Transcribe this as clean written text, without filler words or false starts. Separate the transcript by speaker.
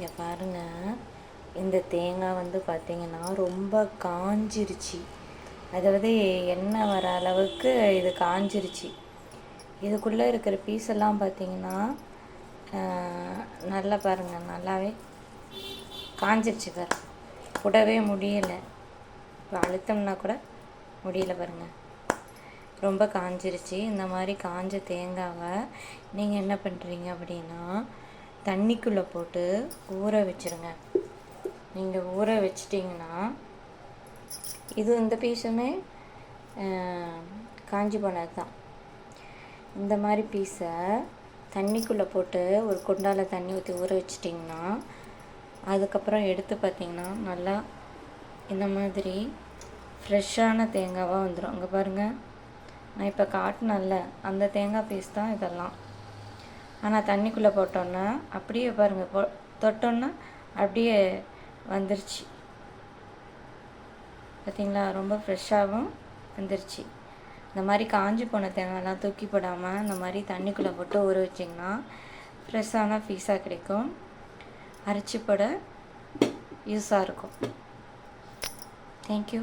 Speaker 1: இங்கே பாருங்கள், இந்த தேங்காய் வந்து பார்த்திங்கன்னா ரொம்ப காஞ்சிருச்சு. அதாவது எண்ணெய் வர அளவுக்கு இது காஞ்சிருச்சு. இதுக்குள்ளே இருக்கிற பீஸ் எல்லாம் பார்த்திங்கன்னா நல்லா பாருங்கள், நல்லாவே காஞ்சிருச்சு. விடவே முடியலை. இப்போ அழுத்தம்னா கூட முடியல பாருங்கள், ரொம்ப காஞ்சிருச்சு. இந்த மாதிரி காஞ்ச தேங்காவை நீங்கள் என்ன பண்ணுறீங்க அப்படின்னா தண்ணிக்குள்ளே போட்டு ஊற வச்சுருங்க. நீங்கள் ஊற வச்சிட்டிங்கன்னா இந்த பீஸுமே காஞ்சி போனது தான். இந்த மாதிரி பீஸை தண்ணிக்குள்ளே போட்டு ஒரு குண்டாவில் தண்ணி ஊற்றி ஊற வச்சிட்டிங்கன்னா அதுக்கப்புறம் எடுத்து பார்த்திங்கன்னா நல்லா இந்த மாதிரி ஃப்ரெஷ்ஷான தேங்காவாக வந்துடும். அங்கே பாருங்கள், நான் இப்போ காட்டினேன்ல அந்த தேங்காய் பீஸ் தான் இதெல்லாம். ஆனால் தண்ணிக்குள்ளே போட்டோன்னா அப்படியே பாருங்கள், தொட்டோன்னா அப்படியே வந்துருச்சு. பார்த்திங்களா, ரொம்ப ஃப்ரெஷ்ஷாகவும் வந்துருச்சு. இந்த மாதிரி காஞ்சி போன தேங்காயெல்லாம் தூக்கி போடாமல் இந்த மாதிரி தண்ணிக்குள்ளே போட்டு ஊற வச்சிங்கன்னா ஃப்ரெஷ்ஷான பீஸாக கிடைக்கும். அரைச்சி போட யூஸாக இருக்கும். தேங்க்யூ.